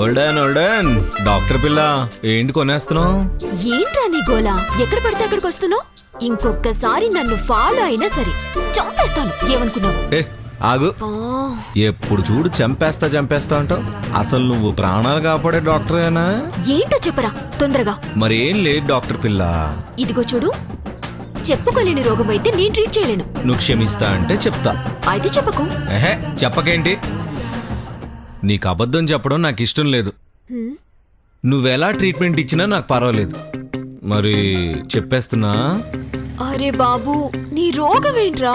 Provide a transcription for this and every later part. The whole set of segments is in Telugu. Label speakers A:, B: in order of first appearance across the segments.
A: ఓల్డన్ డాక్టర్ పిల్ల ఏంటి కొనేస్తున్నావు?
B: ఏంట్రా నీ గోలా? ఎక్కడ పడితే అక్కడికి వస్తున్నావు? ఇంకొకసారి నన్ను ఫాలో అయినా సరే చంపేస్తాను. ఏమనుకున్నావు?
A: ఏ ఆగు, ఎప్పుడు చూడు చంపేస్తా అంటావు. అసలు నువ్వు ప్రాణాలు కాపాడే డాక్టరేనా?
B: ఏంటో చెప్పరా తొందరగా.
A: మరేం లేదు డాక్టర్ పిల్ల.
B: ఇదిగో చూడు, చెప్పుకోలేని రోగం అయితే నేను ట్రీట్ చేయలేను.
A: నువ్వు క్షమిస్తా అంటే చెప్తా.
B: అయితే చెప్పకు.
A: ఏహే చెప్పకేంటి? నీకు అబద్ధం చెప్పడం నాకు ఇష్టం లేదు. నువ్వెలా ట్రీట్మెంట్ ఇచ్చినా నాకు పర్వాలేదు. మరి చెప్పేస్తున్నా.
B: అరే బాబు, నీ రోగం ఏంట్రా?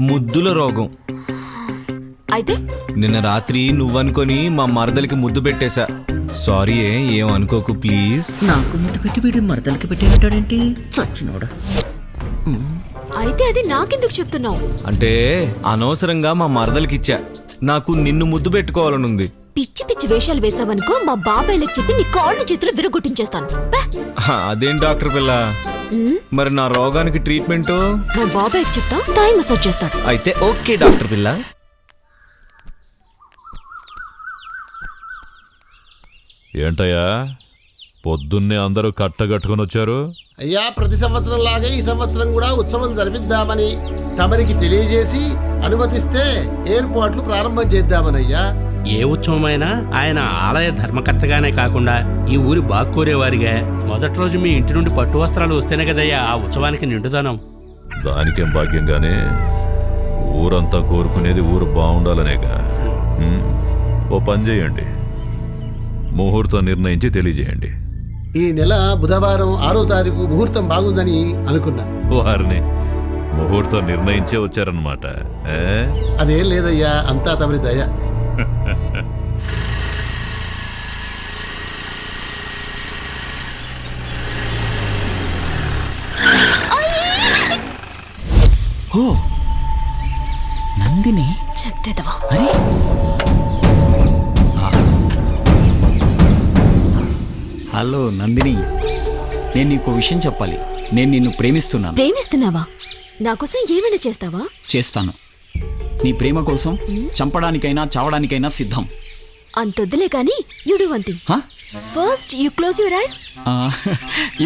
A: ముద్దుల రోగం.
B: అయితే
A: నిన్న రాత్రి నువ్వనుకొని మా మరదలికి ముద్దు పెట్టేశా. సారీ, ఏం అనుకోకు ప్లీజ్.
C: నాకు ముద్దు పెట్టి వీడు మరదలకి పెట్టేటాడేంటి? చచ్చినోడా.
B: అయితే అది నాకెందుకు చెప్తున్నావు?
A: అంటే అనవసరంగా మా మరదలికి ఇచ్చా. నాకు నిన్ను ముద్దు పెట్టుకోవాలనుంది.
B: పిచ్చి పిచ్చి వేషాలు వేసావనుకో, మా బాబాయ్లకు చెప్పి నీ కాళ్ళు చేతులు విరగొట్టించేస్తాను.
A: అదేం డాక్టర్ పిల్ల, మరి నా రోగానికి ట్రీట్మెంట్
B: మా బాబాయ్కి చెప్తా, థాయ్ మసాజ్ చేస్తాడు.
A: అయితే ఓకే డాక్టర్ పిల్ల.
D: ఏంటయ్యా పొద్దున్నే అందరూ కట్టగట్టుకుని వచ్చారు?
E: అయ్యా, ప్రతి సంవత్సరం లాగే ఈ సంవత్సరం కూడా ఉత్సవం జరిపిద్దామని తమరికి తెలియజేసి అనుమతిస్తే ఏర్పాట్లు ప్రారంభం చేద్దామనయ్యా.
F: ఏ ఉత్సవమైనా ఆయన ఆలయ ధర్మకర్తగానే కాకుండా ఈ ఊరి బాగుకోరేవారిగా మొదటి రోజు మీ ఇంటి నుండి పట్టు వస్త్రాలు వస్తేనే కదయ్యా ఆ ఉత్సవానికి నిండుదనం.
D: దానికేం భాగ్యంగానే ఊరంతా కోరుకునేది ఊరు బాగుండాలనేగా. ఓ పని చేయండి, ముహూర్తం నిర్ణయించి తెలియజేయండి.
E: ఈ నెల బుధవారం 6వ తారీఖు ముహూర్తం బాగుందని అనుకున్నా.
D: వారిని ముహూర్తం నిర్ణయించే వచ్చారన్నమాట.
E: అదేం లేదయ్యా, అంతా తమరి దయ.
C: ఓ నందిని,
B: చెత్తేదవా.
C: అరే హలో నందిని, నేను నీకు విషయం చెప్పాలి. నేను నిన్ను ప్రేమిస్తున్నాను.
B: ప్రేమిస్తున్నావా? నా కోసం ఏమైనా చేస్తావా?
C: చేస్తాను. నీ ప్రేమ కోసం చంపడానికైనా చావడానికైనా సిద్ధం.
B: అంతొద్దులే కానీ you do one thing. First you close your eyes.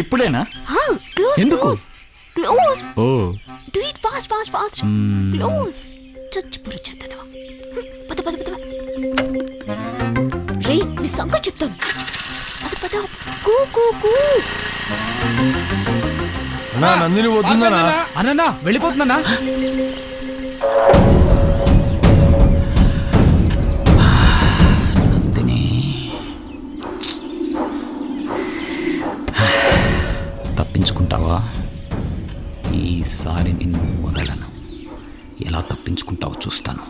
C: ఇప్పుడేనా?
B: క్లోజ్.
C: ఎందుకు?
B: Close.
C: Oh
B: do it fast fast fast. Close. చచ్చిపురు చెత్తదవా. పద పద పద. రే, నీ సంగతి చెప్తాను. పద పద. కూ కూ కూ.
G: అన్నా, నందిని పోతుందనా?
H: అన్నా వెళ్ళిపోతుందన్నా.
C: నందిని, తప్పించుకుంటావా? ఈసారి నిన్ను వదలను. ఎలా తప్పించుకుంటావో చూస్తాను.